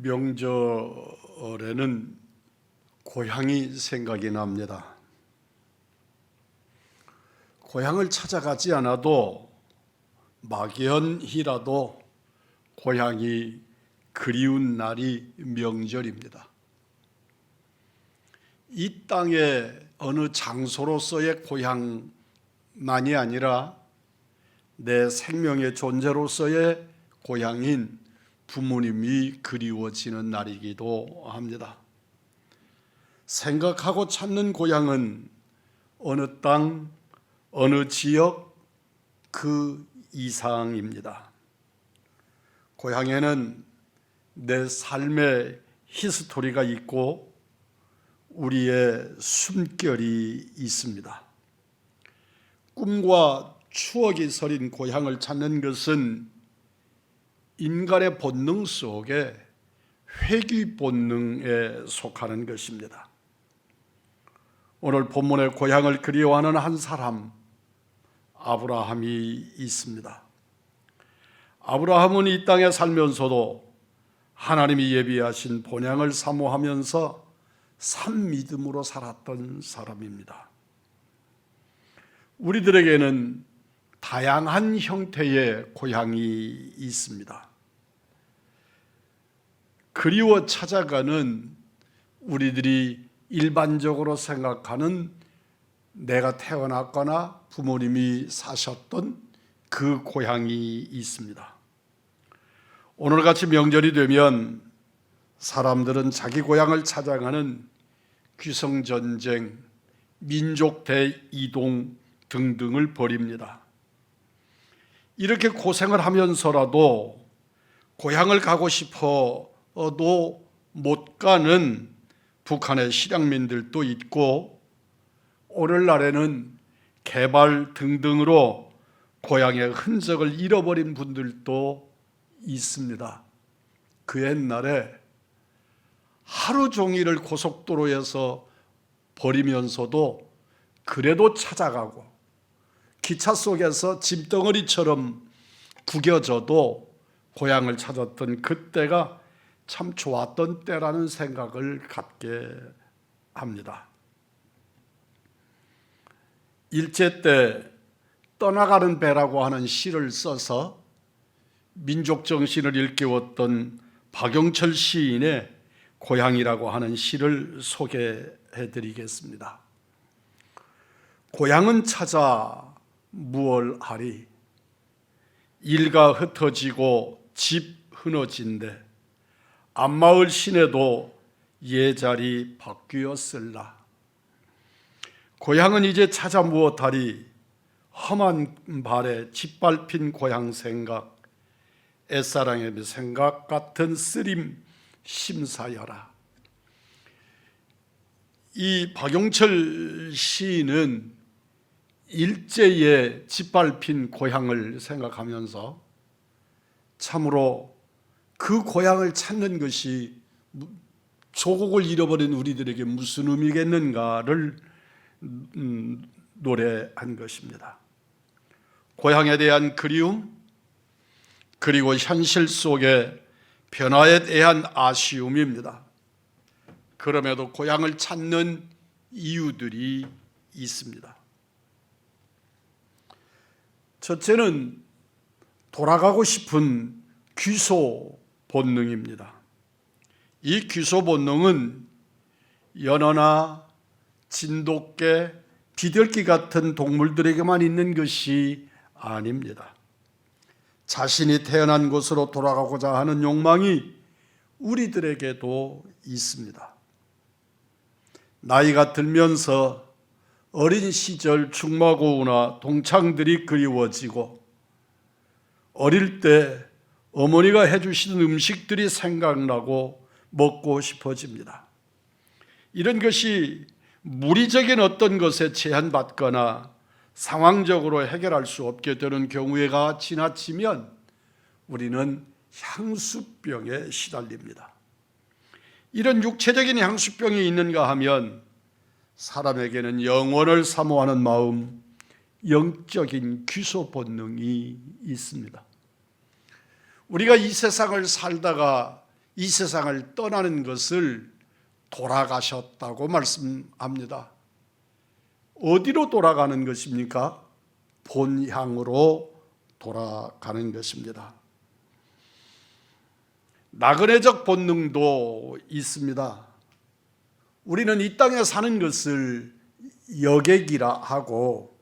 명절에는 고향이 생각이 납니다. 고향을 찾아가지 않아도 막연히라도 고향이 그리운 날이 명절입니다. 이 땅의 어느 장소로서의 고향만이 아니라 내 생명의 존재로서의 고향인 부모님이 그리워지는 날이기도 합니다. 생각하고 찾는 고향은 어느 땅, 어느 지역 그 이상입니다. 고향에는 내 삶의 히스토리가 있고 우리의 숨결이 있습니다. 꿈과 추억이 서린 고향을 찾는 것은 인간의 본능 속에 회귀 본능에 속하는 것입니다. 오늘 본문의 고향을 그리워하는 한 사람, 아브라함이 있습니다. 아브라함은 이 땅에 살면서도 하나님이 예비하신 본향을 사모하면서 산 믿음으로 살았던 사람입니다. 우리들에게는 다양한 형태의 고향이 있습니다. 그리워 찾아가는 우리들이 일반적으로 생각하는 내가 태어났거나 부모님이 사셨던 그 고향이 있습니다. 오늘같이 명절이 되면 사람들은 자기 고향을 찾아가는 귀성전쟁, 민족 대이동 등등을 벌입니다. 이렇게 고생을 하면서라도 고향을 가고 싶어도 못 가는 북한의 실향민들도 있고, 오늘날에는 개발 등등으로 고향의 흔적을 잃어버린 분들도 있습니다. 그 옛날에 하루 종일을 고속도로에서 버리면서도 그래도 찾아가고 기차 속에서 짐덩어리처럼 구겨져도 고향을 찾았던 그때가 참 좋았던 때라는 생각을 갖게 합니다. 일제 때 떠나가는 배라고 하는 시를 써서 민족 정신을 일깨웠던 박용철 시인의 고향이라고 하는 시를 소개해 드리겠습니다. 고향은 찾아 무얼하리, 일가 흩어지고 집 흐너진데 앞마을 시내도 예자리 바뀌었을라. 고향은 이제 찾아 무엇하리, 험한 발에 짓밟힌 고향 생각, 애사랑의 생각 같은 쓰림 심사여라. 이 박용철 시인은 일제에 짓밟힌 고향을 생각하면서 참으로 그 고향을 찾는 것이 조국을 잃어버린 우리들에게 무슨 의미겠는가를 노래한 것입니다. 고향에 대한 그리움, 그리고 현실 속의 변화에 대한 아쉬움입니다. 그럼에도 고향을 찾는 이유들이 있습니다. 첫째는 돌아가고 싶은 귀소 본능입니다. 이 귀소 본능은 연어나 진돗개, 비둘기 같은 동물들에게만 있는 것이 아닙니다. 자신이 태어난 곳으로 돌아가고자 하는 욕망이 우리들에게도 있습니다. 나이가 들면서 어린 시절 충마고우나 동창들이 그리워지고, 어릴 때 어머니가 해주시는 음식들이 생각나고 먹고 싶어집니다. 이런 것이 물리적인 어떤 것에 제한받거나 상황적으로 해결할 수 없게 되는 경우가 지나치면 우리는 향수병에 시달립니다. 이런 육체적인 향수병이 있는가 하면 사람에게는 영원을 사모하는 마음, 영적인 귀소 본능이 있습니다. 우리가 이 세상을 살다가 이 세상을 떠나는 것을 돌아가셨다고 말씀합니다. 어디로 돌아가는 것입니까? 본향으로 돌아가는 것입니다. 나그네적 본능도 있습니다. 우리는 이 땅에 사는 것을 여객이라 하고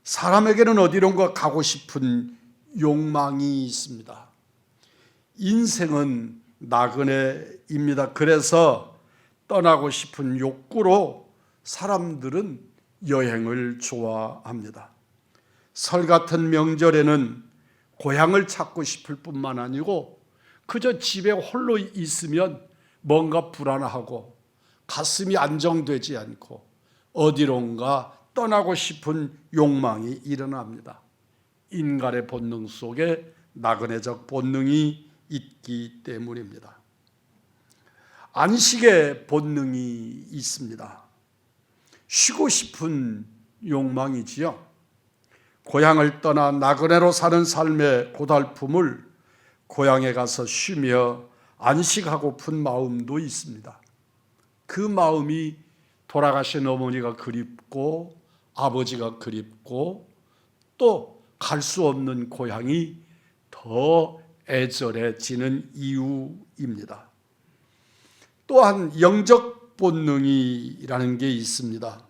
사람에게는 어디론가 가고 싶은 욕망이 있습니다. 인생은 나그네입니다. 그래서 떠나고 싶은 욕구로 사람들은 여행을 좋아합니다. 설 같은 명절에는 고향을 찾고 싶을 뿐만 아니고 그저 집에 홀로 있으면 뭔가 불안하고 가슴이 안정되지 않고 어디론가 떠나고 싶은 욕망이 일어납니다. 인간의 본능 속에 나그네적 본능이 있기 때문입니다. 안식의 본능이 있습니다. 쉬고 싶은 욕망이지요. 고향을 떠나 나그네로 사는 삶의 고달픔을 고향에 가서 쉬며 안식하고픈 마음도 있습니다. 그 마음이 돌아가신 어머니가 그립고 아버지가 그립고 또 갈 수 없는 고향이 더 애절해지는 이유입니다. 또한 영적 본능이라는 게 있습니다.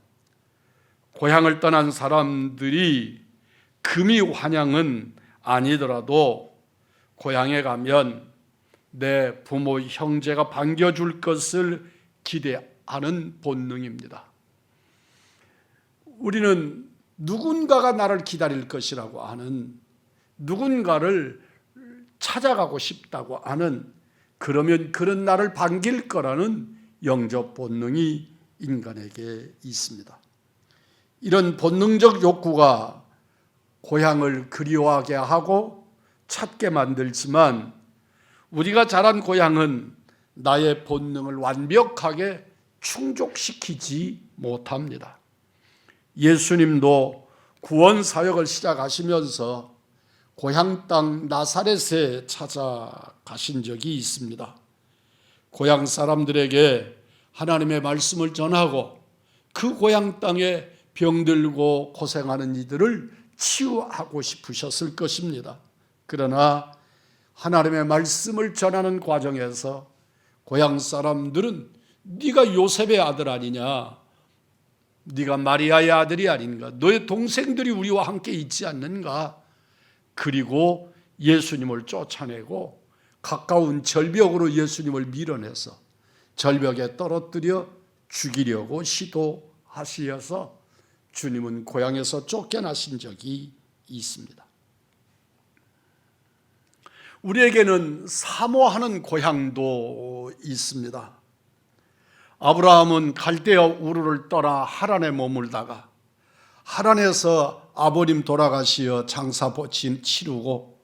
고향을 떠난 사람들이 금이 환향은 아니더라도 고향에 가면 내 부모, 형제가 반겨줄 것을 기대하는 본능입니다. 우리는 누군가가 나를 기다릴 것이라고 하는, 누군가를 찾아가고 싶다고 하는, 그러면 그런 나를 반길 거라는 영적 본능이 인간에게 있습니다. 이런 본능적 욕구가 고향을 그리워하게 하고 찾게 만들지만 우리가 자란 고향은 나의 본능을 완벽하게 충족시키지 못합니다. 예수님도 구원 사역을 시작하시면서 고향 땅 나사렛에 찾아가신 적이 있습니다. 고향 사람들에게 하나님의 말씀을 전하고 그 고향 땅에 병들고 고생하는 이들을 치유하고 싶으셨을 것입니다. 그러나 하나님의 말씀을 전하는 과정에서 고향 사람들은 네가 요셉의 아들 아니냐, 네가 마리아의 아들이 아닌가, 너의 동생들이 우리와 함께 있지 않는가, 그리고 예수님을 쫓아내고 가까운 절벽으로 예수님을 밀어내서 절벽에 떨어뜨려 죽이려고 시도하시어서 주님은 고향에서 쫓겨나신 적이 있습니다. 우리에게는 사모하는 고향도 있습니다. 아브라함은 갈대아 우르를 떠나 하란에 머물다가 하란에서 아버님 돌아가시어 장사 치르고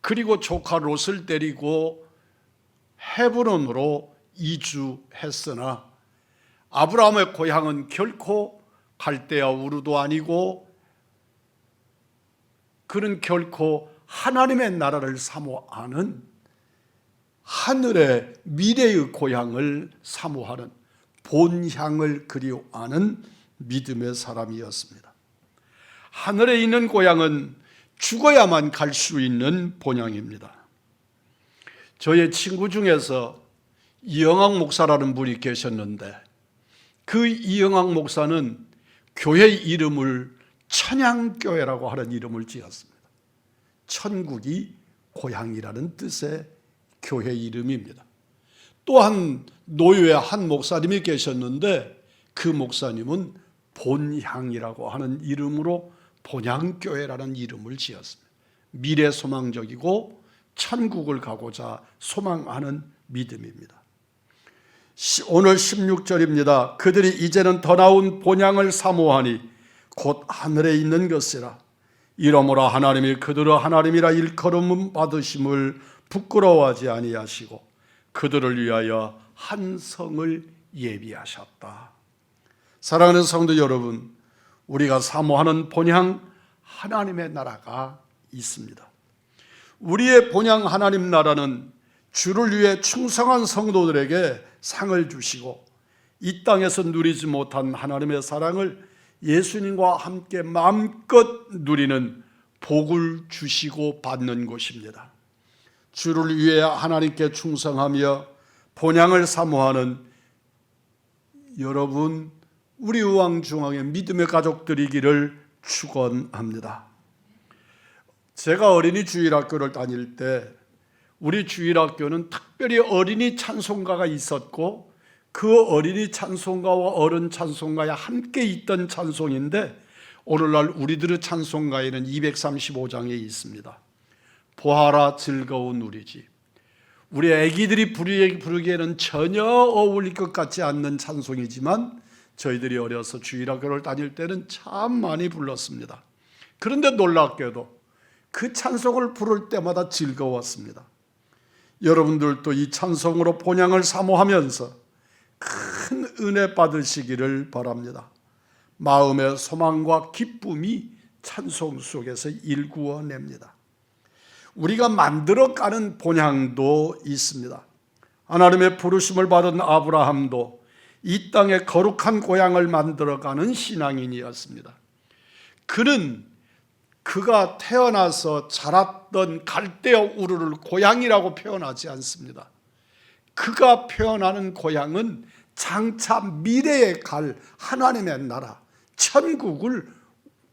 그리고 조카 롯을 데리고 헤브론으로 이주했으나 아브라함의 고향은 결코 갈대아 우르도 아니고 그는 결코 하나님의 나라를 사모하는 하늘의 미래의 고향을 사모하는 본향을 그리워하는 믿음의 사람이었습니다. 하늘에 있는 고향은 죽어야만 갈 수 있는 본향입니다. 저의 친구 중에서 이영학 목사라는 분이 계셨는데 그 이영학 목사는 교회 이름을 천향교회라고 하는 이름을 지었습니다. 천국이 고향이라는 뜻의 교회 이름입니다. 또한 노유의 한 목사님이 계셨는데 그 목사님은 본향이라고 하는 이름으로 본향교회라는 이름을 지었습니다. 미래소망적이고 천국을 가고자 소망하는 믿음입니다. 오늘 16절입니다. 그들이 이제는 더 나은 본향을 사모하니 곧 하늘에 있는 것이라. 이러므로 하나님이 그들의 하나님이라 일컬음 받으심을 부끄러워하지 아니하시고 그들을 위하여 한 성을 예비하셨다. 사랑하는 성도 여러분, 우리가 사모하는 본향 하나님의 나라가 있습니다. 우리의 본향 하나님 나라는 주를 위해 충성한 성도들에게 상을 주시고 이 땅에서 누리지 못한 하나님의 사랑을 예수님과 함께 마음껏 누리는 복을 주시고 받는 곳입니다. 주를 위해 하나님께 충성하며 본향을 사모하는 여러분, 우리 의왕중앙의 믿음의 가족들이기를 축원합니다. 제가 어린이 주일학교를 다닐 때 우리 주일학교는 특별히 어린이 찬송가가 있었고 그 어린이 찬송가와 어른 찬송가에 함께 있던 찬송인데 오늘날 우리들의 찬송가에는 235장에 있습니다. 보아라 즐거운 우리 집. 우리 아기들이 부르기에는 전혀 어울릴 것 같지 않는 찬송이지만 저희들이 어려서 주일학교를 다닐 때는 참 많이 불렀습니다. 그런데 놀랍게도 그 찬송을 부를 때마다 즐거웠습니다. 여러분들도 이 찬송으로 본향을 사모하면서 큰 은혜 받으시기를 바랍니다. 마음의 소망과 기쁨이 찬송 속에서 일구어냅니다. 우리가 만들어가는 본향도 있습니다. 하나님의 부르심을 받은 아브라함도 이 땅에 거룩한 고향을 만들어가는 신앙인이었습니다. 그가 태어나서 자랐던 갈대아 우르를 고향이라고 표현하지 않습니다. 그가 표현하는 고향은 장차 미래에 갈 하나님의 나라, 천국을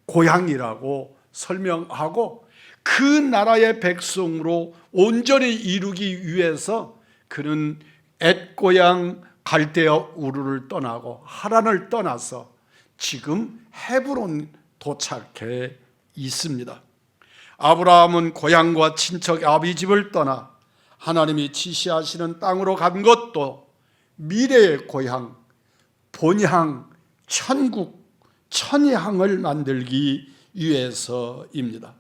고향이라고 설명하고 그 나라의 백성으로 온전히 이루기 위해서 그는 옛고향 갈대아 우르를 떠나고 하란을 떠나서 지금 헤브론 도착해 있습니다. 아브라함은 고향과 친척 아비집을 떠나 하나님이 지시하시는 땅으로 간 것도 미래의 고향, 본향, 천국, 천향을 만들기 위해서입니다.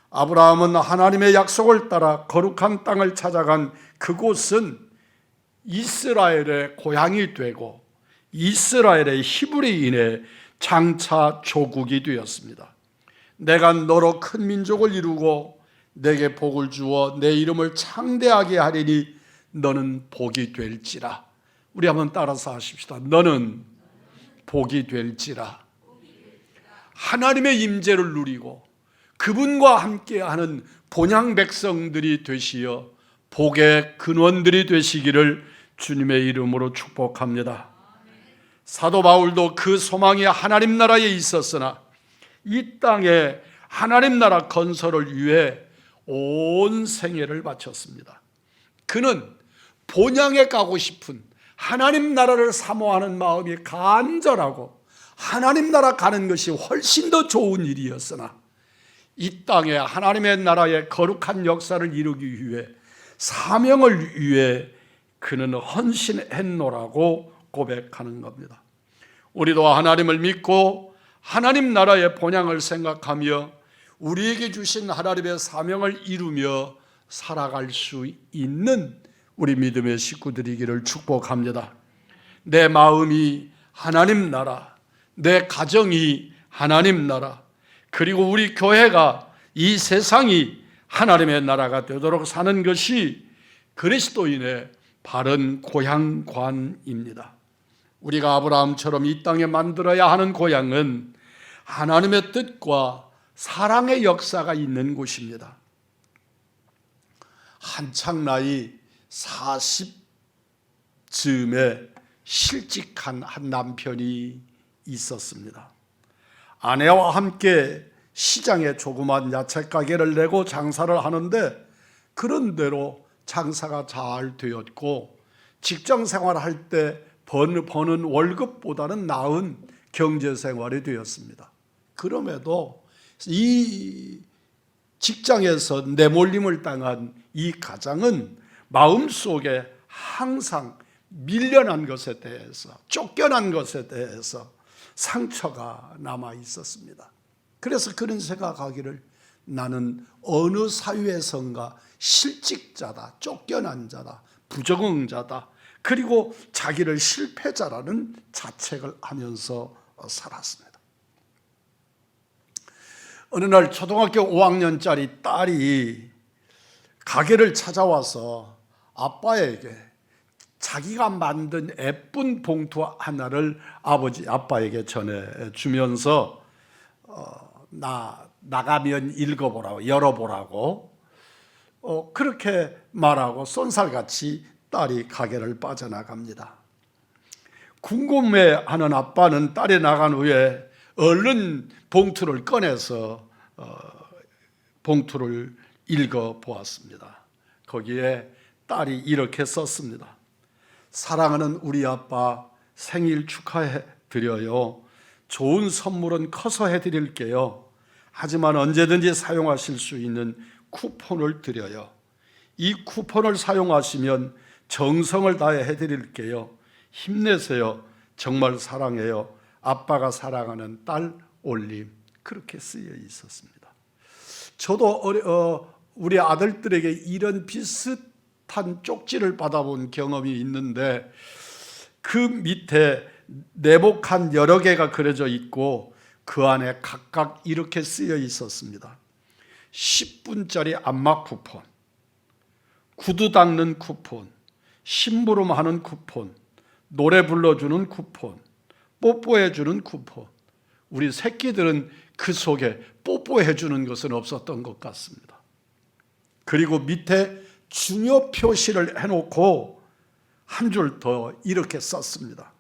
아브라함은 하나님의 약속을 따라 거룩한 땅을 찾아간 그곳은 이스라엘의 고향이 되고 이스라엘의 히브리인의 장차 조국이 되었습니다. 내가 너로 큰 민족을 이루고 내게 복을 주어 내 이름을 창대하게 하리니 너는 복이 될지라. 우리 한번 따라서 하십시다. 너는 복이 될지라. 하나님의 임재를 누리고 그분과 함께하는 본향 백성들이 되시어 복의 근원들이 되시기를 주님의 이름으로 축복합니다. 사도 바울도 그 소망이 하나님 나라에 있었으나 이 땅에 하나님 나라 건설을 위해 온 생애를 바쳤습니다. 그는 본향에 가고 싶은 하나님 나라를 사모하는 마음이 간절하고 하나님 나라 가는 것이 훨씬 더 좋은 일이었으나 이 땅에 하나님의 나라의 거룩한 역사를 이루기 위해 사명을 위해 그는 헌신했노라고 고백하는 겁니다. 우리도 하나님을 믿고 하나님 나라의 본향을 생각하며 우리에게 주신 하나님의 사명을 이루며 살아갈 수 있는 우리 믿음의 식구들이기를 축복합니다. 내 마음이 하나님 나라, 내 가정이 하나님 나라, 그리고 우리 교회가 이 세상이 하나님의 나라가 되도록 사는 것이 그리스도인의 바른 고향관입니다. 우리가 아브라함처럼 이 땅에 만들어야 하는 고향은 하나님의 뜻과 사랑의 역사가 있는 곳입니다. 한창 나이 40쯤에 실직한 한 남편이 있었습니다. 아내와 함께 시장에 조그만 야채 가게를 내고 장사를 하는데 그런대로 장사가 잘 되었고 직장 생활할 때 버는 월급보다는 나은 경제 생활이 되었습니다. 그럼에도 이 직장에서 내몰림을 당한 이 가장은 마음속에 항상 밀려난 것에 대해서, 쫓겨난 것에 대해서 상처가 남아 있었습니다. 그래서 그런 생각하기를 나는 어느 사회에선가 실직자다, 쫓겨난 자다, 부적응자다, 그리고 자기를 실패자라는 자책을 하면서 살았습니다. 어느 날 초등학교 5학년짜리 딸이 가게를 찾아와서 아빠에게 자기가 만든 예쁜 봉투 하나를 아빠에게 전해주면서 나가면 읽어보라고, 열어보라고 그렇게 말하고 쏜살같이 딸이 가게를 빠져나갑니다. 궁금해하는 아빠는 딸이 나간 후에 얼른 봉투를 꺼내서 봉투를 읽어보았습니다. 거기에 딸이 이렇게 썼습니다. 사랑하는 우리 아빠, 생일 축하해 드려요. 좋은 선물은 커서 해드릴게요. 하지만 언제든지 사용하실 수 있는 쿠폰을 드려요. 이 쿠폰을 사용하시면 정성을 다해 해드릴게요. 힘내세요. 정말 사랑해요. 아빠가 사랑하는 딸 올림. 그렇게 쓰여 있었습니다. 저도 우리 아들들에게 이런 비슷한 쪽지를 받아본 경험이 있는데 그 밑에 네모칸 여러 개가 그려져 있고 그 안에 각각 이렇게 쓰여 있었습니다. 10분짜리 안마 쿠폰, 구두 닦는 쿠폰, 심부름하는 쿠폰, 노래 불러주는 쿠폰, 뽀뽀해주는 쿠폰. 우리 새끼들은 그 속에 뽀뽀해주는 것은 없었던 것 같습니다. 그리고 밑에 중요 표시를 해놓고 한 줄 더 이렇게 썼습니다.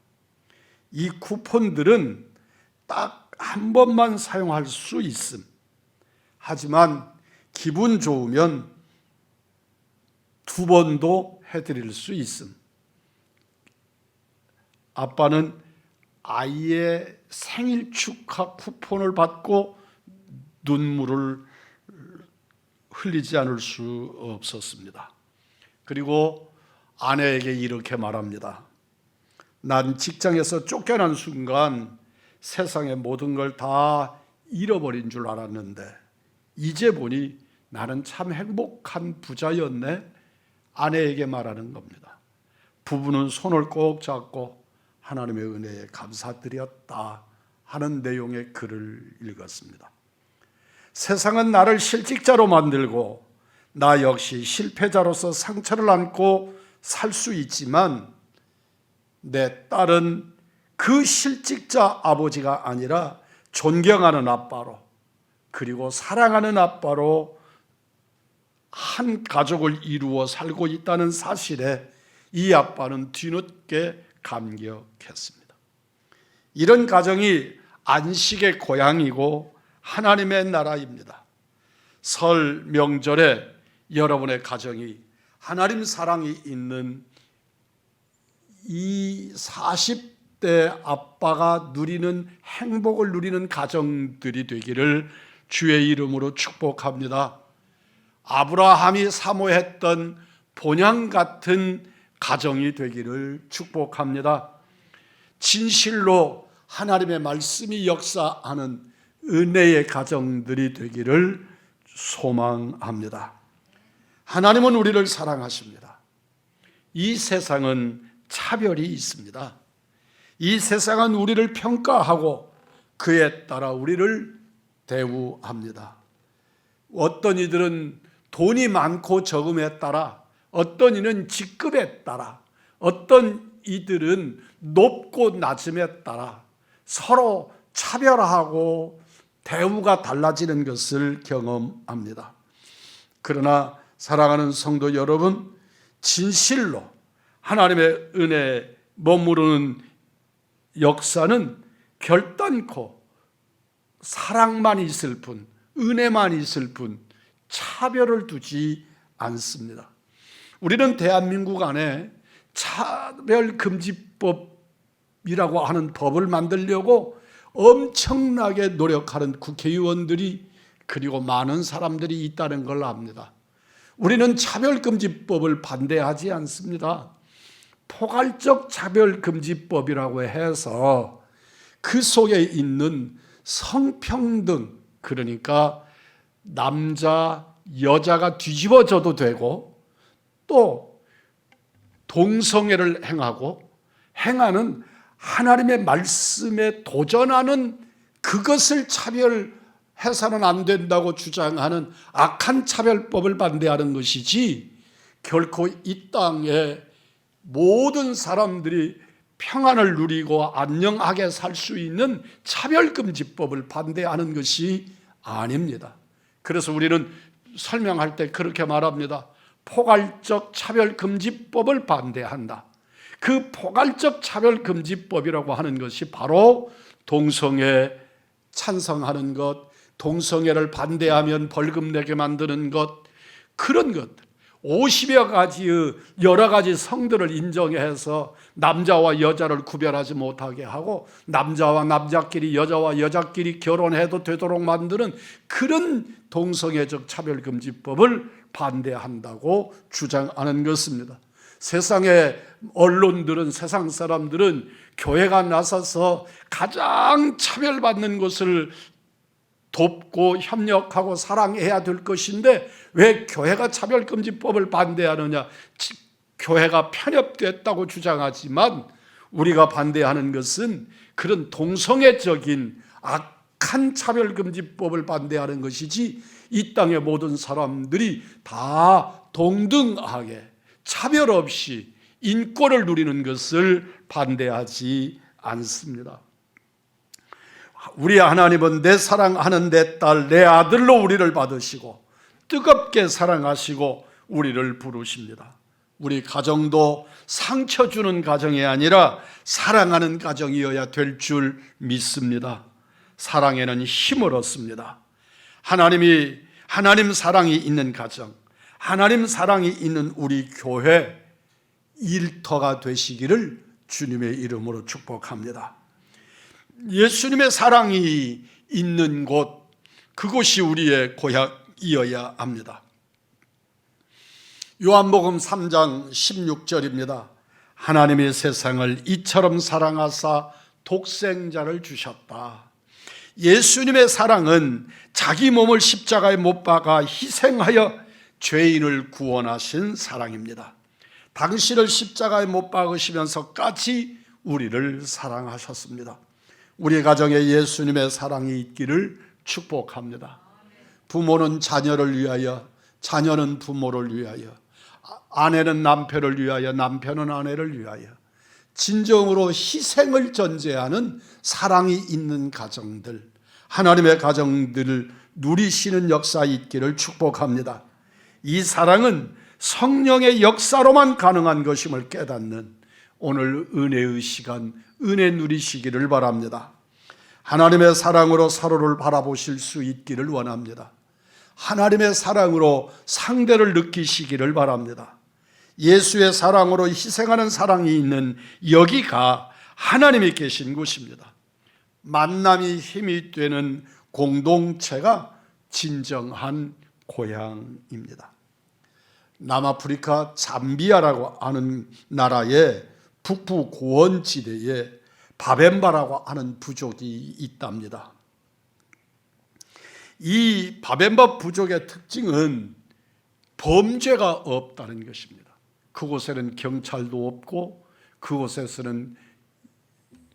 이 쿠폰들은 딱 한 번만 사용할 수 있음. 하지만 기분 좋으면 두 번도 해드릴 수 있음. 아빠는 아이의 생일 축하 쿠폰을 받고 눈물을 흘리지 않을 수 없었습니다. 그리고 아내에게 이렇게 말합니다. 난 직장에서 쫓겨난 순간 세상의 모든 걸 다 잃어버린 줄 알았는데 이제 보니 나는 참 행복한 부자였네. 아내에게 말하는 겁니다. 부부는 손을 꼭 잡고 하나님의 은혜에 감사드렸다 하는 내용의 글을 읽었습니다. 세상은 나를 실직자로 만들고 나 역시 실패자로서 상처를 안고 살 수 있지만 내 딸은 그 실직자 아버지가 아니라 존경하는 아빠로 그리고 사랑하는 아빠로 한 가족을 이루어 살고 있다는 사실에 이 아빠는 뒤늦게 감격했습니다. 이런 가정이 안식의 고향이고 하나님의 나라입니다. 설 명절에 여러분의 가정이 하나님 사랑이 있는 이 40대 아빠가 누리는 행복을 누리는 가정들이 되기를 주의 이름으로 축복합니다. 아브라함이 사모했던 본향 같은 가정이 되기를 축복합니다. 진실로 하나님의 말씀이 역사하는 은혜의 가정들이 되기를 소망합니다. 하나님은 우리를 사랑하십니다. 이 세상은 차별이 있습니다. 이 세상은 우리를 평가하고 그에 따라 우리를 대우합니다. 어떤 이들은 돈이 많고 적음에 따라, 어떤 이는 직급에 따라, 어떤 이들은 높고 낮음에 따라 서로 차별하고 대우가 달라지는 것을 경험합니다. 그러나 사랑하는 성도 여러분, 진실로 하나님의 은혜에 머무르는 역사는 결단코 사랑만 있을 뿐, 은혜만 있을 뿐 차별을 두지 않습니다. 우리는 대한민국 안에 차별금지법이라고 하는 법을 만들려고 엄청나게 노력하는 국회의원들이 그리고 많은 사람들이 있다는 걸 압니다. 우리는 차별금지법을 반대하지 않습니다. 포괄적 차별금지법이라고 해서 그 속에 있는 성평등, 그러니까 남자, 여자가 뒤집어져도 되고 또 동성애를 행하는 하나님의 말씀에 도전하는 그것을 차별해서는 안 된다고 주장하는 악한 차별법을 반대하는 것이지 결코 이 땅에 모든 사람들이 평안을 누리고 안녕하게 살 수 있는 차별금지법을 반대하는 것이 아닙니다. 그래서 우리는 설명할 때 그렇게 말합니다. 포괄적 차별금지법을 반대한다. 그 포괄적 차별금지법이라고 하는 것이 바로 동성애 찬성하는 것, 동성애를 반대하면 벌금 내게 만드는 것, 그런 것들 50여 가지의 여러 가지 성들을 인정해서 남자와 여자를 구별하지 못하게 하고 남자와 남자끼리 여자와 여자끼리 결혼해도 되도록 만드는 그런 동성애적 차별금지법을 반대한다고 주장하는 것입니다. 세상의 언론들은, 세상 사람들은 교회가 나서서 가장 차별받는 것을 돕고 협력하고 사랑해야 될 것인데 왜 교회가 차별금지법을 반대하느냐? 교회가 편협됐다고 주장하지만 우리가 반대하는 것은 그런 동성애적인 악한 차별금지법을 반대하는 것이지, 이 땅의 모든 사람들이 다 동등하게 차별 없이 인권을 누리는 것을 반대하지 않습니다. 우리 하나님은 내 사랑하는 내 딸, 내 아들로 우리를 받으시고 뜨겁게 사랑하시고 우리를 부르십니다. 우리 가정도 상처 주는 가정이 아니라 사랑하는 가정이어야 될 줄 믿습니다. 사랑에는 힘을 얻습니다. 하나님 사랑이 있는 가정, 하나님 사랑이 있는 우리 교회 일터가 되시기를 주님의 이름으로 축복합니다. 예수님의 사랑이 있는 곳, 그곳이 우리의 고향이어야 합니다. 요한복음 3장 16절입니다. 하나님이 세상을 이처럼 사랑하사 독생자를 주셨다. 예수님의 사랑은 자기 몸을 십자가에 못 박아 희생하여 죄인을 구원하신 사랑입니다. 당신을 십자가에 못 박으시면서까지 우리를 사랑하셨습니다. 우리 가정에 예수님의 사랑이 있기를 축복합니다. 부모는 자녀를 위하여, 자녀는 부모를 위하여, 아내는 남편을 위하여, 남편은 아내를 위하여 진정으로 희생을 전제하는 사랑이 있는 가정들, 하나님의 가정들을 누리시는 역사 있기를 축복합니다. 이 사랑은 성령의 역사로만 가능한 것임을 깨닫는 오늘 은혜의 시간, 은혜 누리시기를 바랍니다. 하나님의 사랑으로 서로를 바라보실 수 있기를 원합니다. 하나님의 사랑으로 상대를 느끼시기를 바랍니다. 예수의 사랑으로 희생하는 사랑이 있는 여기가 하나님이 계신 곳입니다. 만남이 힘이 되는 공동체가 진정한 고향입니다. 남아프리카 잠비아라고 하는 나라의 북부 고원지대에 바벤바라고 하는 부족이 있답니다. 이 바벤바 부족의 특징은 범죄가 없다는 것입니다. 그곳에는 경찰도 없고, 그곳에서는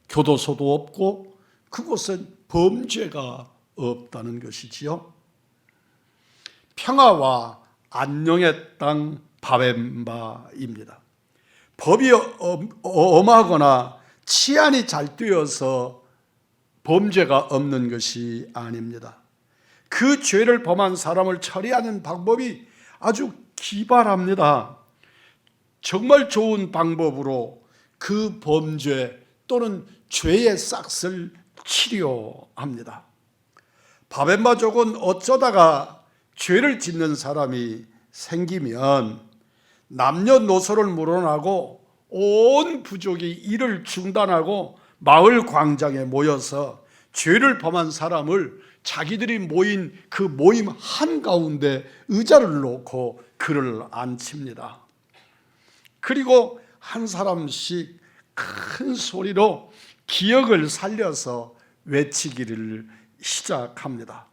교도소도 없고, 그곳은 범죄가 없다는 것이지요. 평화와 안녕의 땅 바벤바입니다. 법이 엄하거나 치안이 잘 되어서 범죄가 없는 것이 아닙니다. 그 죄를 범한 사람을 처리하는 방법이 아주 기발합니다. 정말 좋은 방법으로 그 범죄 또는 죄의 싹을 치료합니다. 바벤바족은 어쩌다가 죄를 짓는 사람이 생기면 남녀노소를 물어나고 온 부족이 일을 중단하고 마을 광장에 모여서 죄를 범한 사람을 자기들이 모인 그 모임 한가운데 의자를 놓고 그를 앉힙니다. 그리고 한 사람씩 큰 소리로 기억을 살려서 외치기를 시작합니다.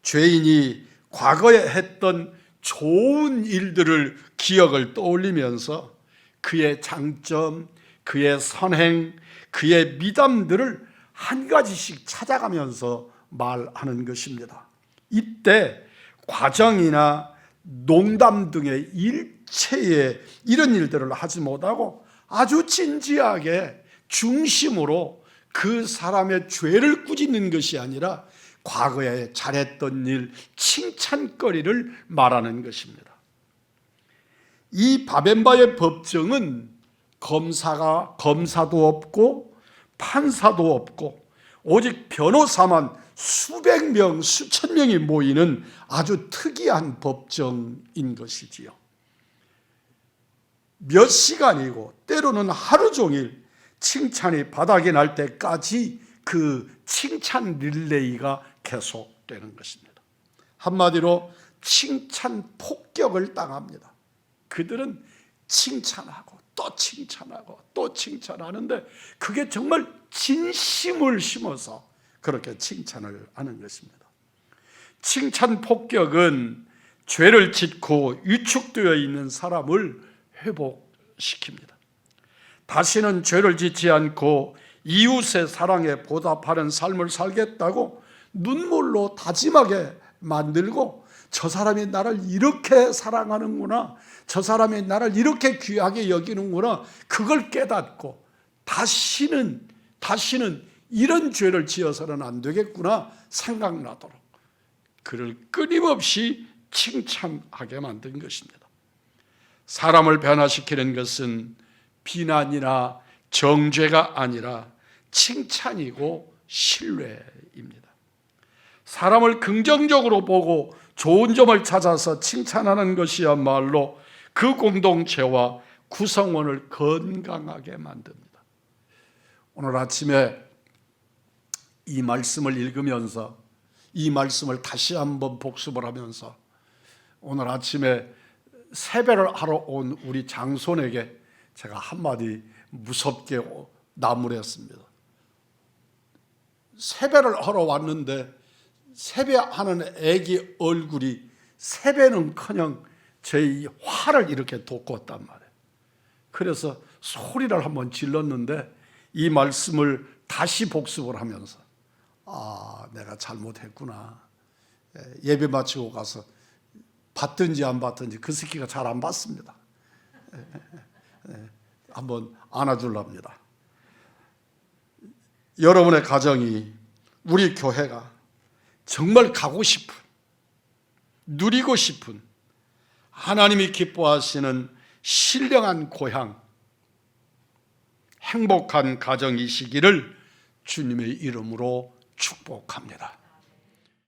죄인이 과거에 했던 좋은 일들을 기억을 떠올리면서 그의 장점, 그의 선행, 그의 미담들을 한 가지씩 찾아가면서 말하는 것입니다. 이때 과정이나 농담 등의 일체의 이런 일들을 하지 못하고 아주 진지하게 중심으로 그 사람의 죄를 꾸짖는 것이 아니라 과거에 잘했던 일, 칭찬거리를 말하는 것입니다. 이 바벤바의 법정은 검사도 없고 판사도 없고 오직 변호사만 수백 명, 수천 명이 모이는 아주 특이한 법정인 것이지요. 몇 시간이고 때로는 하루 종일 칭찬이 바닥이 날 때까지 그 칭찬 릴레이가 계속되는 것입니다. 한마디로 칭찬 폭격을 당합니다. 그들은 칭찬하고 또 칭찬하고 또 칭찬하는데 그게 정말 진심을 심어서 그렇게 칭찬을 하는 것입니다. 칭찬 폭격은 죄를 짓고 위축되어 있는 사람을 회복시킵니다. 다시는 죄를 짓지 않고 이웃의 사랑에 보답하는 삶을 살겠다고 눈물로 다짐하게 만들고 저 사람이 나를 이렇게 사랑하는구나, 저 사람이 나를 이렇게 귀하게 여기는구나, 그걸 깨닫고 다시는 이런 죄를 지어서는 안 되겠구나 생각나도록 그를 끊임없이 칭찬하게 만든 것입니다. 사람을 변화시키는 것은 비난이나 정죄가 아니라 칭찬이고 신뢰입니다. 사람을 긍정적으로 보고 좋은 점을 찾아서 칭찬하는 것이야말로 그 공동체와 구성원을 건강하게 만듭니다. 오늘 아침에 이 말씀을 읽으면서 이 말씀을 다시 한번 복습을 하면서 오늘 아침에 세배를 하러 온 우리 장손에게 제가 한마디 무섭게 나무랬습니다. 세배를 하러 왔는데 세배하는 애기 얼굴이 세배는커녕 제 화를 이렇게 돋궜단 말이에요. 그래서 소리를 한번 질렀는데 이 말씀을 다시 복습을 하면서 내가 잘못했구나. 예배 마치고 가서 받든지 안 받든지 그 새끼가 잘 안 받습니다. 한번 안아주랍니다. 여러분의 가정이, 우리 교회가 정말 가고 싶은, 누리고 싶은 하나님이 기뻐하시는 신령한 고향, 행복한 가정이시기를 주님의 이름으로 축복합니다.